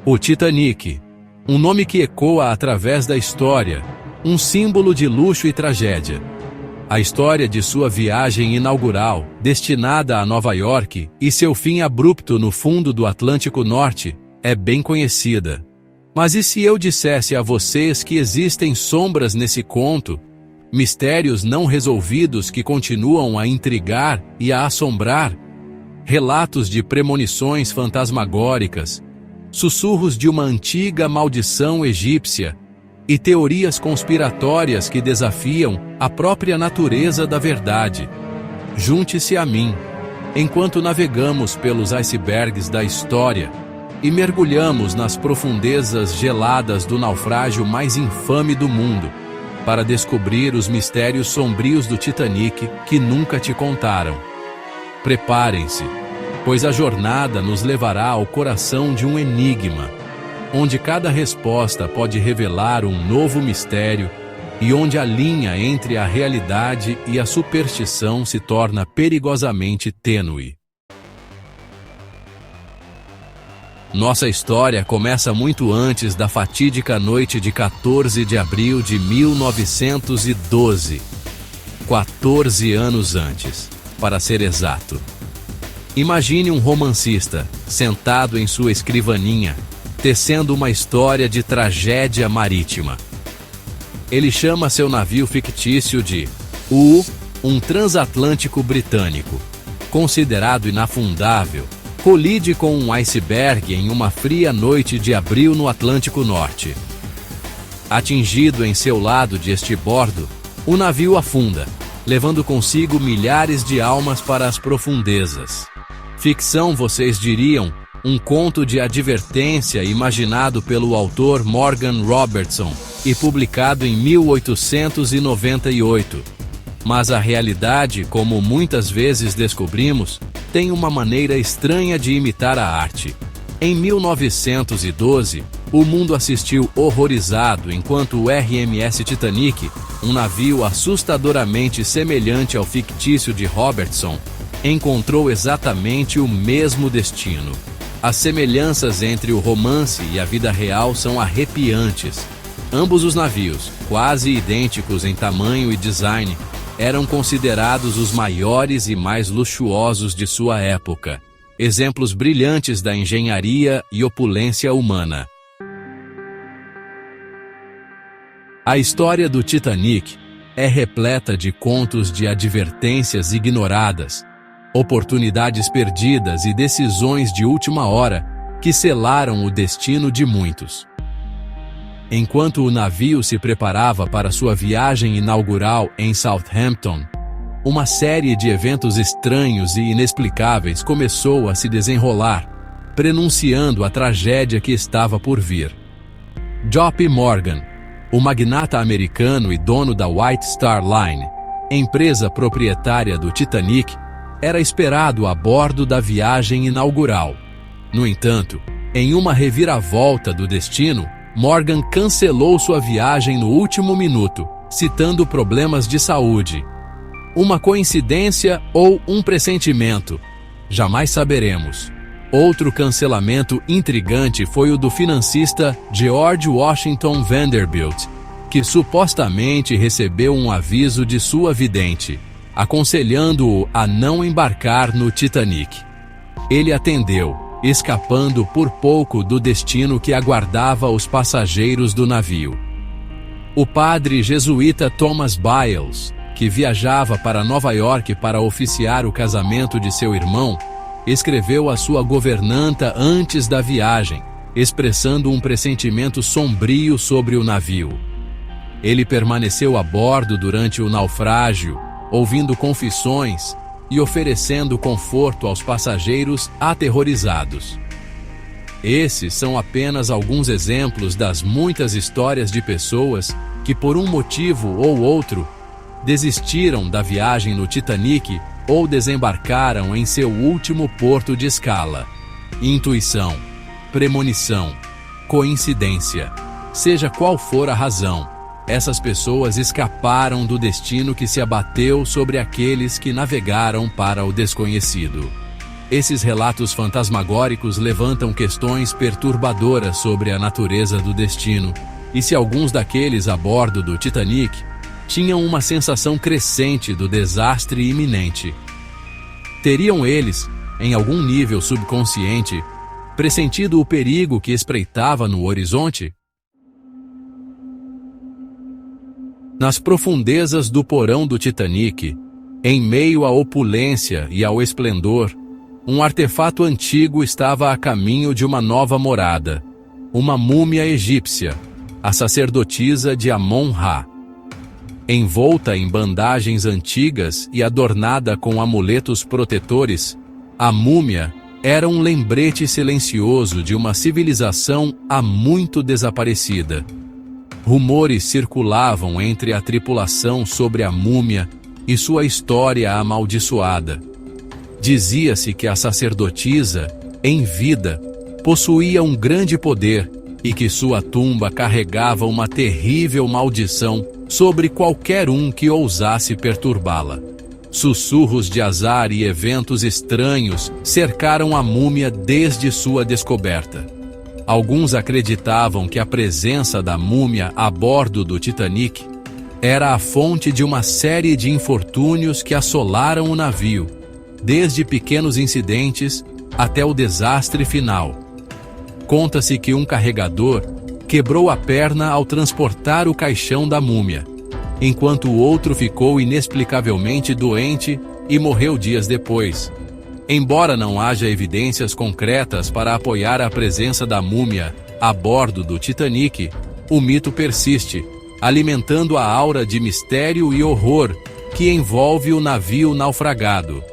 O Titanic, um nome que ecoa através da história, um símbolo de luxo e tragédia. A história de sua viagem inaugural, destinada a Nova York, e seu fim abrupto no fundo do Atlântico Norte, é bem conhecida. Mas e se eu dissesse a vocês que existem sombras nesse conto, mistérios não resolvidos que continuam a intrigar e a assombrar, relatos de premonições fantasmagóricas, sussurros de uma antiga maldição egípcia e teorias conspiratórias que desafiam a própria natureza da verdade? Junte-se a mim, enquanto navegamos pelos icebergs da história e mergulhamos nas profundezas geladas do naufrágio mais infame do mundo, para descobrir os mistérios sombrios do Titanic que nunca te contaram. Preparem-se, pois a jornada nos levará ao coração de um enigma, onde cada resposta pode revelar um novo mistério e onde a linha entre a realidade e a superstição se torna perigosamente tênue. Nossa história começa muito antes da fatídica noite de 14 de abril de 1912. 14 anos antes, para ser exato. Imagine um romancista, sentado em sua escrivaninha, tecendo uma história de tragédia marítima. Ele chama seu navio fictício de um transatlântico britânico, considerado inafundável, colide com um iceberg em uma fria noite de abril no Atlântico Norte. Atingido em seu lado de estribordo, o navio afunda, levando consigo milhares de almas para as profundezas. Ficção, vocês diriam, um conto de advertência imaginado pelo autor Morgan Robertson e publicado em 1898. Mas a realidade, como muitas vezes descobrimos, tem uma maneira estranha de imitar a arte. Em 1912, o mundo assistiu horrorizado enquanto o RMS Titanic, um navio assustadoramente semelhante ao fictício de Robertson, encontrou exatamente o mesmo destino. As semelhanças entre o romance e a vida real são arrepiantes. Ambos os navios, quase idênticos em tamanho e design, eram considerados os maiores e mais luxuosos de sua época, exemplos brilhantes da engenharia e opulência humana. A história do Titanic é repleta de contos de advertências ignoradas, oportunidades perdidas e decisões de última hora que selaram o destino de muitos. Enquanto o navio se preparava para sua viagem inaugural em Southampton, uma série de eventos estranhos e inexplicáveis começou a se desenrolar, prenunciando a tragédia que estava por vir. J.P. Morgan, o magnata americano e dono da White Star Line, empresa proprietária do Titanic, era esperado a bordo da viagem inaugural. No entanto, em uma reviravolta do destino, Morgan cancelou sua viagem no último minuto, citando problemas de saúde. Uma coincidência ou um pressentimento? Jamais saberemos. Outro cancelamento intrigante foi o do financista George Washington Vanderbilt, que supostamente recebeu um aviso de sua vidente, aconselhando-o a não embarcar no Titanic. Ele atendeu, escapando por pouco do destino que aguardava os passageiros do navio. O padre jesuíta Thomas Biles, que viajava para Nova York para oficiar o casamento de seu irmão, escreveu a sua governanta antes da viagem, expressando um pressentimento sombrio sobre o navio. Ele permaneceu a bordo durante o naufrágio, ouvindo confissões e oferecendo conforto aos passageiros aterrorizados. Esses são apenas alguns exemplos das muitas histórias de pessoas que, por um motivo ou outro, desistiram da viagem no Titanic ou desembarcaram em seu último porto de escala. Intuição, premonição, coincidência, seja qual for a razão, essas pessoas escaparam do destino que se abateu sobre aqueles que navegaram para o desconhecido. Esses relatos fantasmagóricos levantam questões perturbadoras sobre a natureza do destino e se alguns daqueles a bordo do Titanic tinham uma sensação crescente do desastre iminente. Teriam eles, em algum nível subconsciente, pressentido o perigo que espreitava no horizonte? Nas profundezas do porão do Titanic, em meio à opulência e ao esplendor, um artefato antigo estava a caminho de uma nova morada, uma múmia egípcia, a sacerdotisa de Amon-Ra. Envolta em bandagens antigas e adornada com amuletos protetores, a múmia era um lembrete silencioso de uma civilização há muito desaparecida. Rumores circulavam entre a tripulação sobre a múmia e sua história amaldiçoada. Dizia-se que a sacerdotisa, em vida, possuía um grande poder e que sua tumba carregava uma terrível maldição sobre qualquer um que ousasse perturbá-la. Sussurros de azar e eventos estranhos cercaram a múmia desde sua descoberta. Alguns acreditavam que a presença da múmia a bordo do Titanic era a fonte de uma série de infortúnios que assolaram o navio, desde pequenos incidentes até o desastre final. Conta-se que um carregador quebrou a perna ao transportar o caixão da múmia, enquanto o outro ficou inexplicavelmente doente e morreu dias depois. Embora não haja evidências concretas para apoiar a presença da múmia a bordo do Titanic, o mito persiste, alimentando a aura de mistério e horror que envolve o navio naufragado.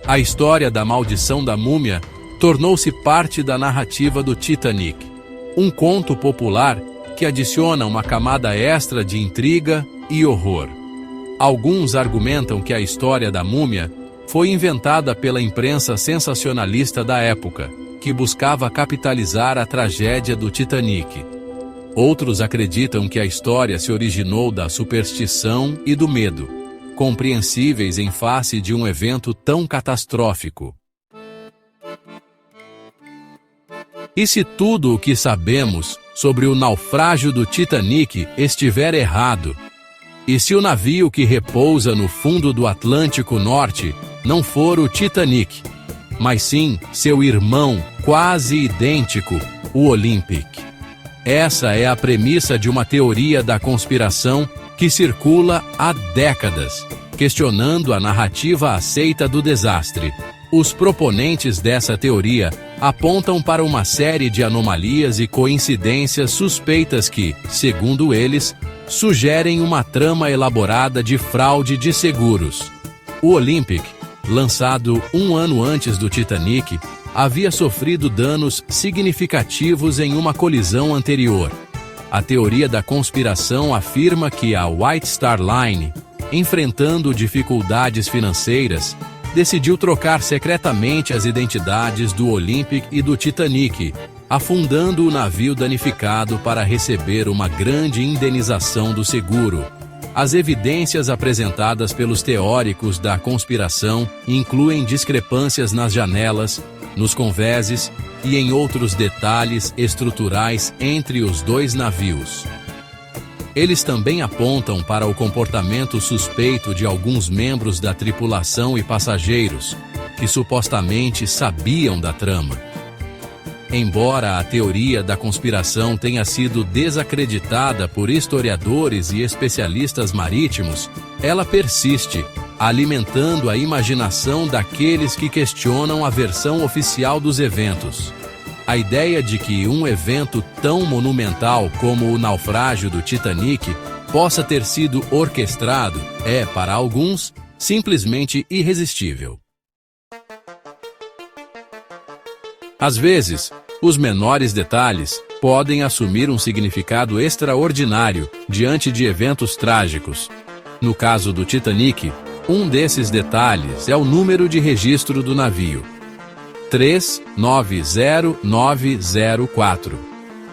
A história da maldição da múmia tornou-se parte da narrativa do Titanic, um conto popular que adiciona uma camada extra de intriga e horror. Alguns argumentam que a história da múmia foi inventada pela imprensa sensacionalista da época, que buscava capitalizar a tragédia do Titanic. Outros acreditam que a história se originou da superstição e do medo, compreensíveis em face de um evento tão catastrófico. E se tudo o que sabemos sobre o naufrágio do Titanic estiver errado? E se o navio que repousa no fundo do Atlântico Norte não for o Titanic, mas sim seu irmão quase idêntico, o Olympic? Essa é a premissa de uma teoria da conspiração que circula há décadas, questionando a narrativa aceita do desastre. Os proponentes dessa teoria apontam para uma série de anomalias e coincidências suspeitas que, segundo eles, sugerem uma trama elaborada de fraude de seguros. O Olympic, lançado um ano antes do Titanic, havia sofrido danos significativos em uma colisão anterior. A teoria da conspiração afirma que a White Star Line, enfrentando dificuldades financeiras, decidiu trocar secretamente as identidades do Olympic e do Titanic, afundando o navio danificado para receber uma grande indenização do seguro. As evidências apresentadas pelos teóricos da conspiração incluem discrepâncias nas janelas, nos convéses e em outros detalhes estruturais entre os dois navios. Eles também apontam para o comportamento suspeito de alguns membros da tripulação e passageiros, que supostamente sabiam da trama. Embora a teoria da conspiração tenha sido desacreditada por historiadores e especialistas marítimos, ela persiste, alimentando a imaginação daqueles que questionam a versão oficial dos eventos. A ideia de que um evento tão monumental como o naufrágio do Titanic possa ter sido orquestrado é, para alguns, simplesmente irresistível. Às vezes, os menores detalhes podem assumir um significado extraordinário diante de eventos trágicos. No caso do Titanic, um desses detalhes é o número de registro do navio, 390904.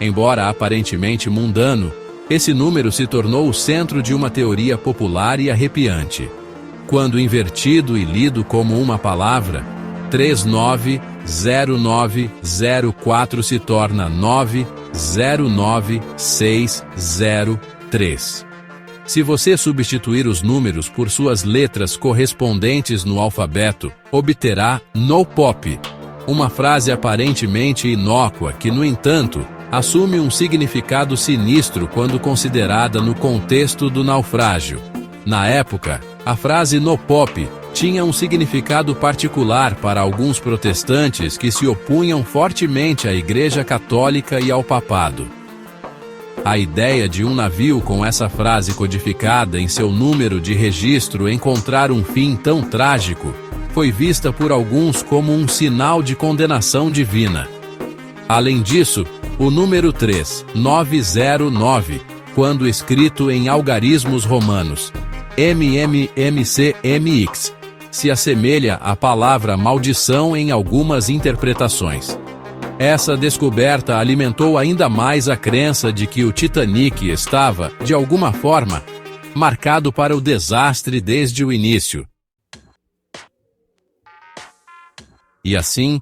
Embora aparentemente mundano, esse número se tornou o centro de uma teoria popular e arrepiante. Quando invertido e lido como uma palavra, 390904 se torna 909603. Se você substituir os números por suas letras correspondentes no alfabeto, obterá no pop, uma frase aparentemente inócua que, no entanto, assume um significado sinistro quando considerada no contexto do naufrágio. Na época, a frase no pop tinha um significado particular para alguns protestantes que se opunham fortemente à Igreja Católica e ao papado. A ideia de um navio com essa frase codificada em seu número de registro encontrar um fim tão trágico foi vista por alguns como um sinal de condenação divina. Além disso, o número 3909, quando escrito em algarismos romanos, MMMCMX, se assemelha à palavra maldição em algumas interpretações. Essa descoberta alimentou ainda mais a crença de que o Titanic estava, de alguma forma, marcado para o desastre desde o início. E assim,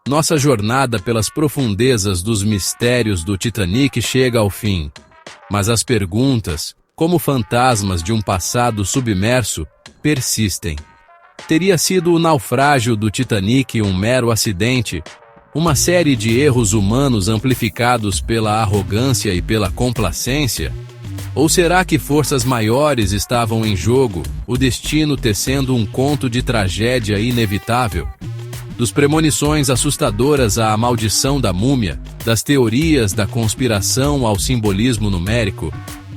nossa jornada pelas profundezas dos mistérios do Titanic chega ao fim. Mas as perguntas, como fantasmas de um passado submerso, persistem. Teria sido o naufrágio do Titanic um mero acidente? Uma série de erros humanos amplificados pela arrogância e pela complacência? Ou será que forças maiores estavam em jogo, o destino tecendo um conto de tragédia inevitável? Dos premonições assustadoras à maldição da múmia, das teorias da conspiração ao simbolismo numérico,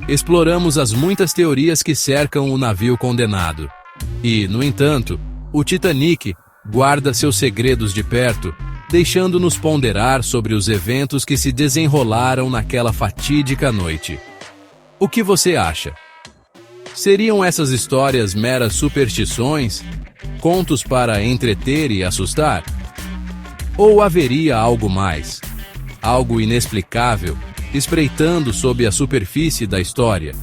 exploramos as muitas teorias que cercam o navio condenado. E, no entanto, o Titanic guarda seus segredos de perto, deixando-nos ponderar sobre os eventos que se desenrolaram naquela fatídica noite. O que você acha? Seriam essas histórias meras superstições? Contos para entreter e assustar? Ou haveria algo mais? Algo inexplicável, espreitando sob a superfície da história?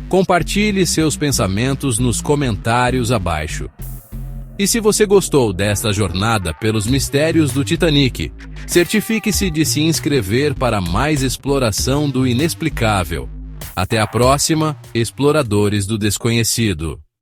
Compartilhe seus pensamentos nos comentários abaixo. E se você gostou desta jornada pelos mistérios do Titanic, certifique-se de se inscrever para mais exploração do inexplicável. Até a próxima, exploradores do desconhecido.